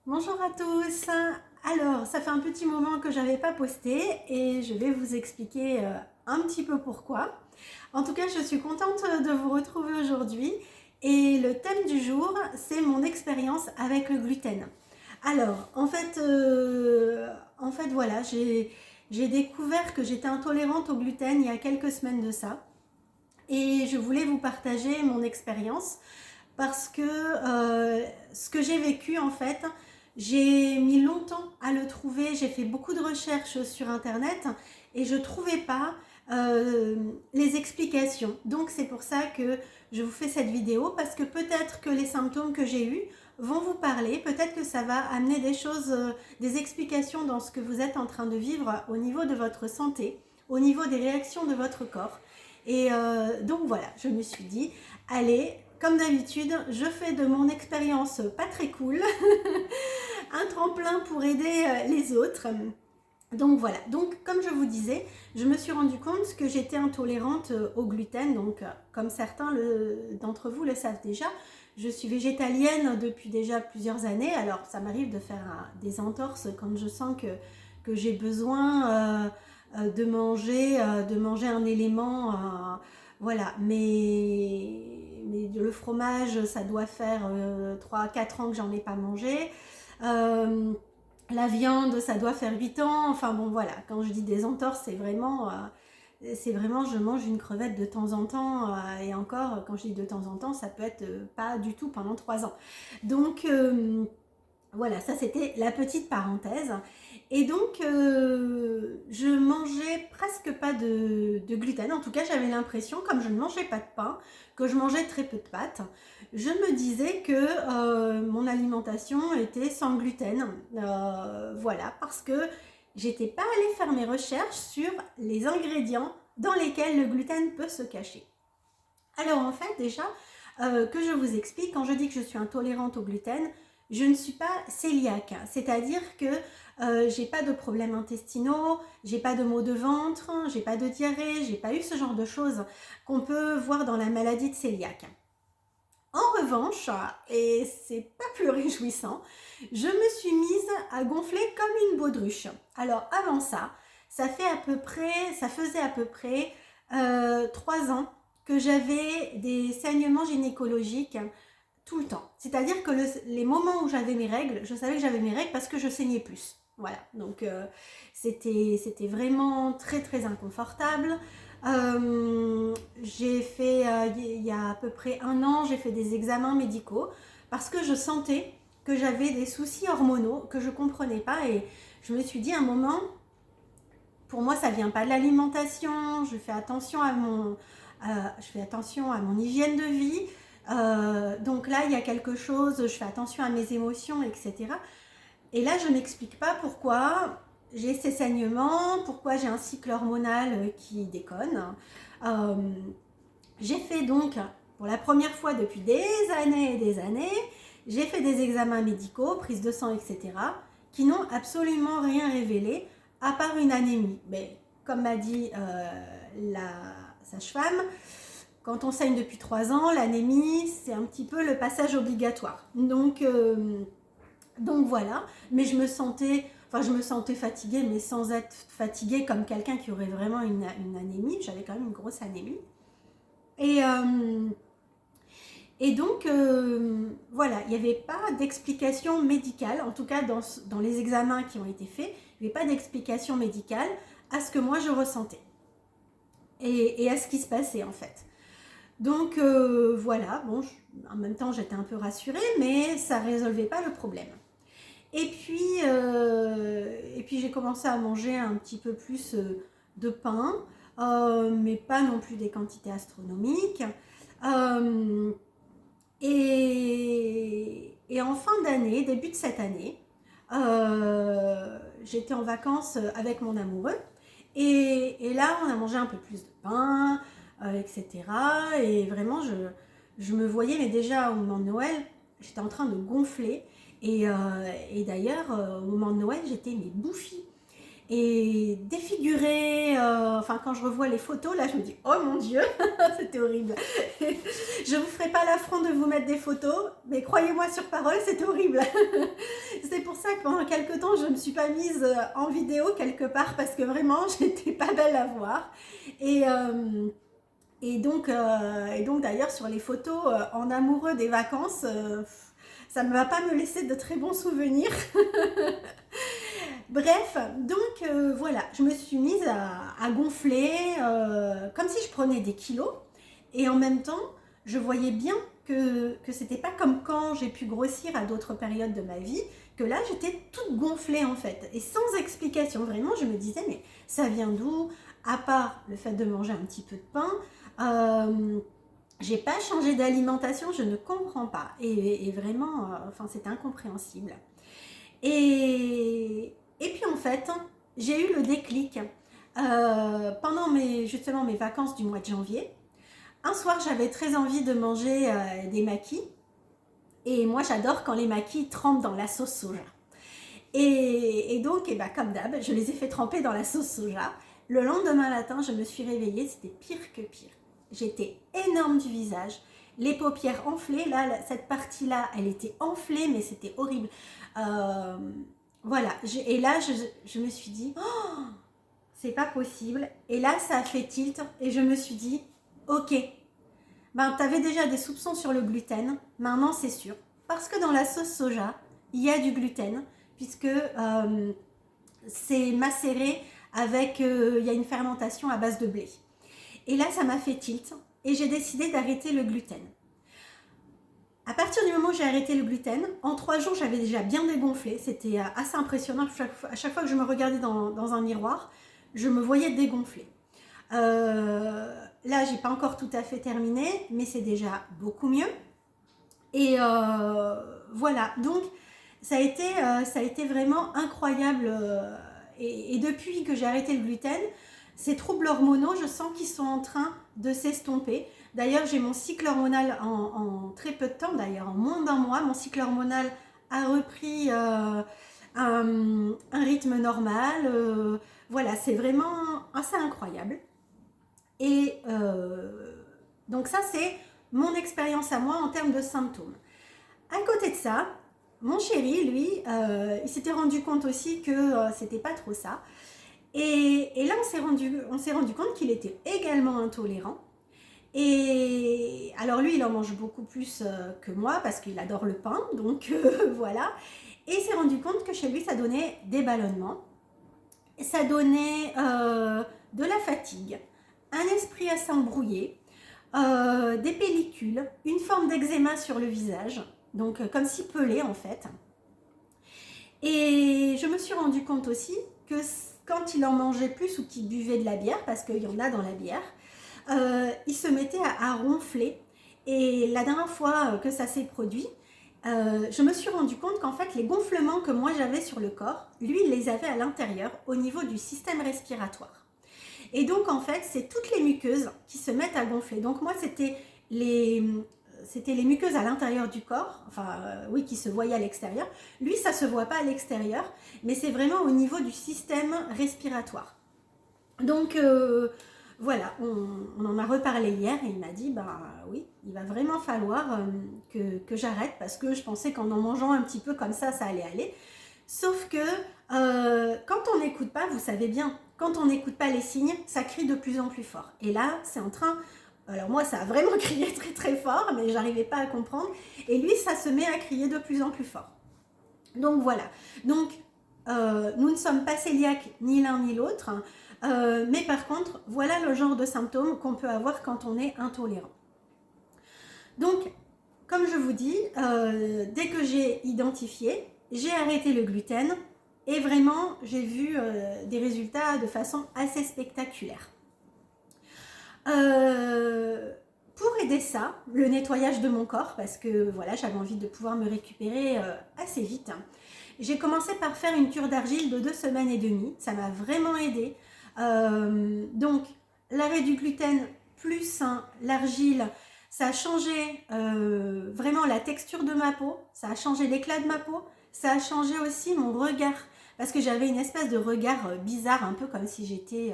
Bonjour à tous. Alors, ça fait un petit moment que j'avais pas posté et je vais vous expliquer un petit peu pourquoi. En tout cas, je suis contente de vous retrouver aujourd'hui et le thème du jour, c'est mon expérience avec le gluten. Alors, voilà, j'ai découvert que j'étais intolérante au gluten il y a quelques semaines de ça et je voulais vous partager mon expérience parce que ce que j'ai vécu en fait, j'ai mis longtemps à le trouver, j'ai fait beaucoup de recherches sur internet et je ne trouvais pas les explications. Donc c'est pour ça que je vous fais cette vidéo parce que peut-être que les symptômes que j'ai eus vont vous parler, peut-être que ça va amener des choses, des explications dans ce que vous êtes en train de vivre au niveau de votre santé, au niveau des réactions de votre corps. Et donc voilà, je me suis dit, allez, comme d'habitude, je fais de mon expérience pas très cool un tremplin pour aider les autres. Donc voilà, donc comme je vous disais, je me suis rendu compte que j'étais intolérante au gluten, donc comme certains d'entre vous le savent déjà, je suis végétalienne depuis déjà plusieurs années, alors ça m'arrive de faire des entorses quand je sens que j'ai besoin de manger un élément, voilà, mais le fromage, ça doit faire 3-4 ans que j'en ai pas mangé. La viande, ça doit faire 8 ans. Enfin bon, voilà, quand je dis des entorses, c'est vraiment, je mange une crevette de temps en temps. Et encore, quand je dis de temps en temps, ça peut être pas du tout pendant 3 ans. Donc, voilà, ça c'était la petite parenthèse. Et donc, je mangeais presque pas de gluten. En tout cas, j'avais l'impression, comme je ne mangeais pas de pain, que je mangeais très peu de pâtes, je me disais que mon alimentation était sans gluten. Voilà, parce que j'étais pas allée faire mes recherches sur les ingrédients dans lesquels le gluten peut se cacher. Alors en fait, déjà, que je vous explique, quand je dis que je suis intolérante au gluten, je ne suis pas cœliaque, c'est-à-dire que j'ai pas de problèmes intestinaux, j'ai pas de maux de ventre, j'ai pas de diarrhée, j'ai pas eu ce genre de choses qu'on peut voir dans la maladie de cœliaque. En revanche, et c'est pas plus réjouissant, je me suis mise à gonfler comme une baudruche. Alors avant ça, ça faisait à peu près 3 ans que j'avais des saignements gynécologiques tout le temps. C'est-à-dire que les moments où j'avais mes règles, je savais que j'avais mes règles parce que je saignais plus. Voilà, donc c'était vraiment très très inconfortable. J'ai fait, il y a à peu près 1 an, j'ai fait des examens médicaux parce que je sentais que j'avais des soucis hormonaux que je ne comprenais pas et je me suis dit à un moment, pour moi ça ne vient pas de l'alimentation, je fais attention à mon hygiène de vie, donc là il y a quelque chose, je fais attention à mes émotions, etc. Et là je n'explique pas pourquoi j'ai ces saignements, pourquoi j'ai un cycle hormonal qui déconne. Euh, j'ai fait donc, pour la première fois depuis des années et des années, j'ai fait des examens médicaux, prise de sang, etc., qui n'ont absolument rien révélé, à part une anémie. Mais comme m'a dit la sage-femme, quand on saigne depuis 3 ans, l'anémie, c'est un petit peu le passage obligatoire. Donc voilà, mais je me sentais fatiguée, mais sans être fatiguée comme quelqu'un qui aurait vraiment une anémie. J'avais quand même une grosse anémie. Et, euh, et donc, voilà, il n'y avait pas d'explication médicale, en tout cas dans les examens qui ont été faits, il n'y avait pas d'explication médicale à ce que moi je ressentais et à ce qui se passait en fait. Donc voilà, bon, en même temps j'étais un peu rassurée, mais ça ne résolvait pas le problème. Et puis j'ai commencé à manger un petit peu plus de pain, mais pas non plus des quantités astronomiques. Euh, et en fin d'année, début de cette année, j'étais en vacances avec mon amoureux. Et là, on a mangé un peu plus de pain, etc. Et vraiment, je me voyais, mais déjà au moment de Noël, j'étais en train de gonfler. Et d'ailleurs, au moment de Noël, j'étais mais bouffie et défigurée. Enfin, quand je revois les photos, là, je me dis, oh mon Dieu, c'était horrible. Je vous ferai pas l'affront de vous mettre des photos, mais croyez-moi sur parole, c'était horrible. C'est ça que pendant quelques temps, je ne me suis pas mise en vidéo quelque part parce que vraiment, j'étais pas belle à voir. Et, euh, et donc d'ailleurs, sur les photos en amoureux des vacances, ça ne va pas me laisser de très bons souvenirs. Bref, donc voilà, je me suis mise à gonfler comme si je prenais des kilos. Et en même temps, je voyais bien que c'était pas comme quand j'ai pu grossir à d'autres périodes de ma vie, que là j'étais toute gonflée en fait. Et sans explication, vraiment, je me disais, mais ça vient d'où? À part le fait de manger un petit peu de pain, j'ai pas changé d'alimentation, je ne comprends pas. Et vraiment, enfin, c'est incompréhensible. Et puis en fait, j'ai eu le déclic pendant justement mes vacances du mois de janvier. Un soir, j'avais très envie de manger des maquis. Et moi, j'adore quand les maquis trempent dans la sauce soja. Et donc, et ben, comme d'hab, je les ai fait tremper dans la sauce soja. Le lendemain matin, je me suis réveillée, c'était pire que pire. J'étais énorme du visage, les paupières enflées. Là, cette partie-là, elle était enflée, mais c'était horrible. Euh, voilà. Et là, je me suis dit, oh, c'est pas possible. Et là, ça a fait tilt. Et je me suis dit, ok, ben, tu avais déjà des soupçons sur le gluten. Maintenant, c'est sûr. Parce que dans la sauce soja, il y a du gluten, puisque c'est macéré avec, il y a une fermentation à base de blé. Et là, ça m'a fait tilt. Et j'ai décidé d'arrêter le gluten. À partir du moment où j'ai arrêté le gluten, en 3 jours, j'avais déjà bien dégonflé. C'était assez impressionnant. À chaque fois que je me regardais dans un miroir, je me voyais dégonfler. Là, j'ai pas encore tout à fait terminé, mais c'est déjà beaucoup mieux. Et voilà. Donc, ça a été vraiment incroyable. Et depuis que j'ai arrêté le gluten, ces troubles hormonaux, je sens qu'ils sont en train de s'estomper. D'ailleurs, j'ai mon cycle hormonal en très peu de temps, d'ailleurs, en moins d'un mois, mon cycle hormonal a repris un rythme normal. Voilà, c'est vraiment assez incroyable. Et donc ça, c'est mon expérience à moi en termes de symptômes. À côté de ça, mon chéri, lui, il s'était rendu compte aussi que c'était pas trop ça. Et là, on s'est rendu compte qu'il était également intolérant. Et alors lui, il en mange beaucoup plus que moi parce qu'il adore le pain, donc voilà. Et il s'est rendu compte que chez lui, ça donnait des ballonnements, ça donnait de la fatigue, un esprit assez embrouillé, des pellicules, une forme d'eczéma sur le visage, donc comme si pelé en fait. Et je me suis rendu compte aussi que quand il en mangeait plus ou qu'il buvait de la bière, parce qu'il y en a dans la bière, il se mettait à ronfler. Et la dernière fois que ça s'est produit, je me suis rendu compte qu'en fait les gonflements que moi j'avais sur le corps, lui il les avait à l'intérieur au niveau du système respiratoire. Et donc en fait c'est toutes les muqueuses qui se mettent à gonfler. Donc moi c'était les muqueuses à l'intérieur du corps, enfin oui, qui se voyaient à l'extérieur. Lui, ça ne se voit pas à l'extérieur, mais c'est vraiment au niveau du système respiratoire. Donc voilà, on en a reparlé hier et il m'a dit, bah oui, il va vraiment falloir que j'arrête parce que je pensais qu'en mangeant un petit peu comme ça allait aller. Sauf que quand on n'écoute pas, vous savez bien, quand on n'écoute pas les signes, ça crie de plus en plus fort. Et là, c'est en train... Alors moi, ça a vraiment crié très très fort, mais j'arrivais pas à comprendre. Et lui, ça se met à crier de plus en plus fort. Donc voilà. Donc, nous ne sommes pas cœliaques ni l'un ni l'autre. Mais par contre, voilà le genre de symptômes qu'on peut avoir quand on est intolérant. Donc, comme je vous dis, dès que j'ai identifié, j'ai arrêté le gluten. Et vraiment, j'ai vu des résultats de façon assez spectaculaire. Pour aider ça, le nettoyage de mon corps, parce que voilà, j'avais envie de pouvoir me récupérer assez vite. J'ai commencé par faire une cure d'argile de 2 semaines et demie. Ça m'a vraiment aidé. Donc, l'arrêt du gluten plus l'argile, ça a changé vraiment la texture de ma peau. Ça a changé l'éclat de ma peau. Ça a changé aussi mon regard. Parce que j'avais une espèce de regard bizarre, un peu comme si j'étais...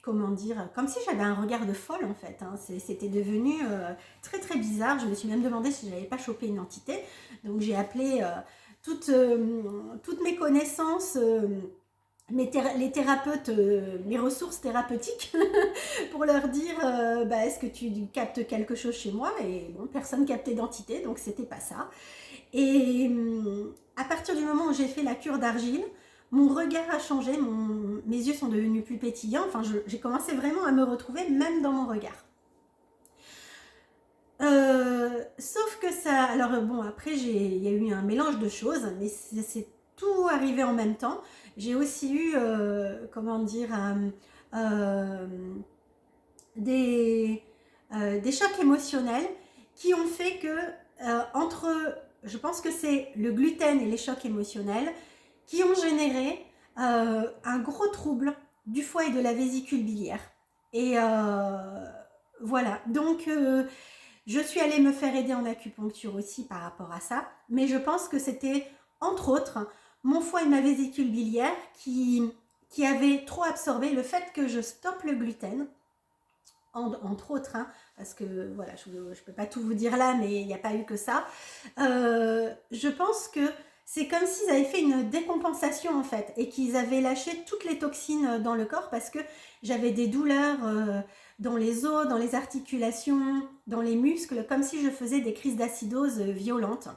comment dire, comme si j'avais un regard de folle en fait, hein. C'était devenu très très bizarre. Je me suis même demandé si je n'avais pas chopé une entité, donc j'ai appelé toutes mes connaissances, les thérapeutes, mes ressources thérapeutiques pour leur dire est-ce que tu captes quelque chose chez moi, et bon, personne captait d'entité, donc c'était pas ça. Et à partir du moment où j'ai fait la cure d'argile, mon regard a changé, mes yeux sont devenus plus pétillants, enfin j'ai commencé vraiment à me retrouver même dans mon regard. Sauf que ça, alors bon, après il y a eu un mélange de choses, mais c'est tout arrivé en même temps. J'ai aussi eu, comment dire, des chocs émotionnels qui ont fait que je pense que c'est le gluten et les chocs émotionnels qui ont généré un gros trouble du foie et de la vésicule biliaire. Et voilà, donc je suis allée me faire aider en acupuncture aussi par rapport à ça, mais je pense que c'était, entre autres, mon foie et ma vésicule biliaire qui avaient trop absorbé le fait que je stoppe le gluten, entre autres, hein, parce que voilà, je ne peux pas tout vous dire là, mais il n'y a pas eu que ça. Je pense que c'est comme s'ils avaient fait une décompensation en fait, et qu'ils avaient lâché toutes les toxines dans le corps, parce que j'avais des douleurs dans les os, dans les articulations, dans les muscles, comme si je faisais des crises d'acidose violentes.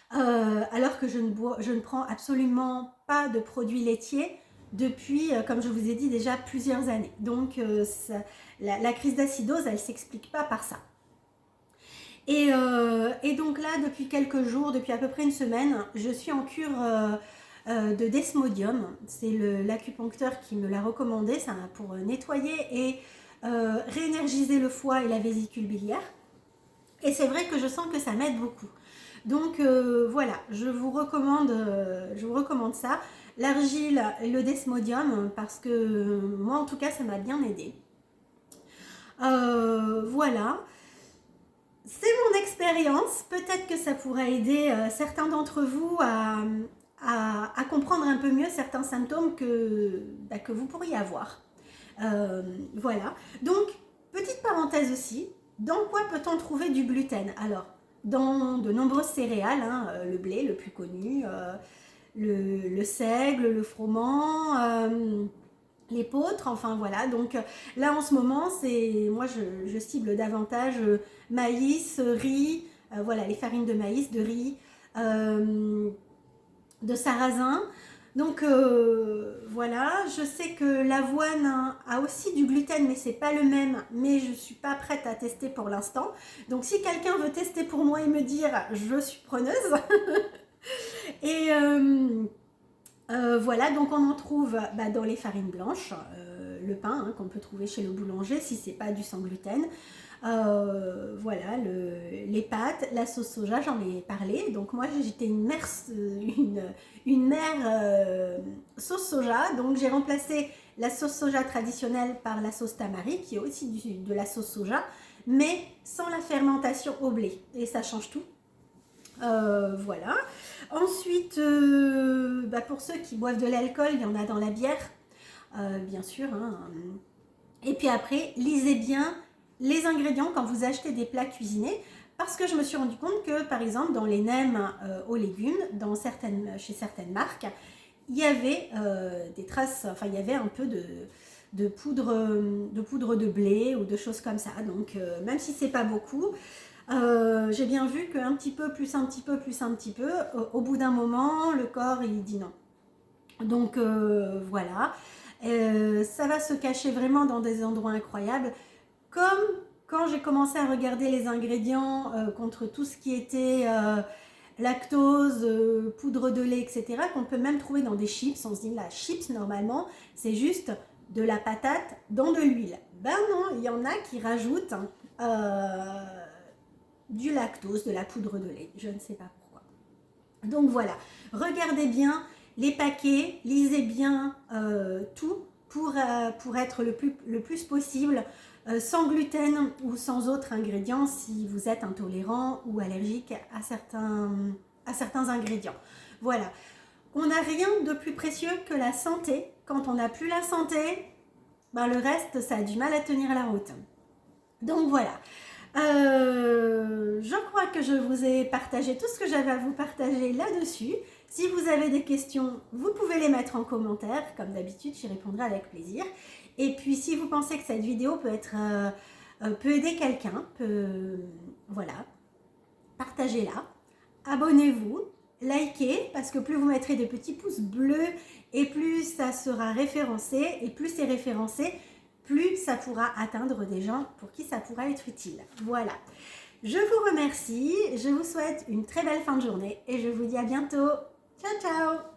Alors que je ne prends absolument pas de produits laitiers depuis, comme je vous ai dit, déjà plusieurs années. Donc la crise d'acidose, elle ne s'explique pas par ça. Et donc là, depuis quelques jours, depuis à peu près une semaine, je suis en cure de Desmodium. C'est l'acupuncteur qui me l'a recommandé, ça pour nettoyer et réénergiser le foie et la vésicule biliaire. Et c'est vrai que je sens que ça m'aide beaucoup. Donc voilà, je vous recommande ça. L'argile et le Desmodium, parce que moi en tout cas ça m'a bien aidé. Voilà. C'est mon expérience, peut-être que ça pourrait aider certains d'entre vous à comprendre un peu mieux certains symptômes que vous pourriez avoir. Voilà, donc petite parenthèse aussi, dans quoi peut-on trouver du gluten? Alors, dans de nombreuses céréales, hein, le blé le plus connu, le seigle, le froment, l'épeautre, enfin voilà. Donc là en ce moment, moi je cible davantage maïs, riz, voilà, les farines de maïs, de riz, de sarrasin. Donc voilà, je sais que l'avoine a aussi du gluten, mais c'est pas le même, mais je suis pas prête à tester pour l'instant. Donc si quelqu'un veut tester pour moi et me dire, je suis preneuse. Et voilà, donc on en trouve dans les farines blanches, le pain qu'on peut trouver chez le boulanger si c'est pas du sans gluten. Voilà, les pâtes, la sauce soja, j'en ai parlé. Donc moi j'étais une mère sauce soja, donc j'ai remplacé la sauce soja traditionnelle par la sauce tamari, qui est aussi de la sauce soja, mais sans la fermentation au blé, et ça change tout. Voilà. Ensuite, pour ceux qui boivent de l'alcool, il y en a dans la bière, bien sûr, hein. Et puis après, lisez bien les ingrédients quand vous achetez des plats cuisinés, parce que je me suis rendu compte que par exemple dans les nems aux légumes, chez certaines marques, il y avait des traces, enfin il y avait un peu de poudre de blé ou de choses comme ça. Donc même si c'est pas beaucoup, j'ai bien vu qu'un petit peu, plus un petit peu, plus un petit peu, au bout d'un moment, le corps il dit non. Donc voilà, ça va se cacher vraiment dans des endroits incroyables. Comme quand j'ai commencé à regarder les ingrédients contre tout ce qui était lactose, poudre de lait, etc., qu'on peut même trouver dans des chips. On se dit, la chips, normalement, c'est juste de la patate dans de l'huile. Ben non, il y en a qui rajoutent du lactose, de la poudre de lait. Je ne sais pas pourquoi. Donc voilà, regardez bien les paquets, lisez bien tout pour être le plus possible sans gluten ou sans autres ingrédients si vous êtes intolérant ou allergique à certains ingrédients. Voilà, on n'a rien de plus précieux que la santé. Quand on n'a plus la santé, le reste, ça a du mal à tenir la route. Donc voilà. Je crois que je vous ai partagé tout ce que j'avais à vous partager là-dessus. Si vous avez des questions, vous pouvez les mettre en commentaire. Comme d'habitude, j'y répondrai avec plaisir. Et puis, si vous pensez que cette vidéo peut aider quelqu'un, voilà, partagez-la. Abonnez-vous, likez, parce que plus vous mettrez des petits pouces bleus et plus ça sera référencé. Et plus c'est référencé, plus ça pourra atteindre des gens pour qui ça pourra être utile. Voilà. Je vous remercie, je vous souhaite une très belle fin de journée et je vous dis à bientôt. Ciao, ciao!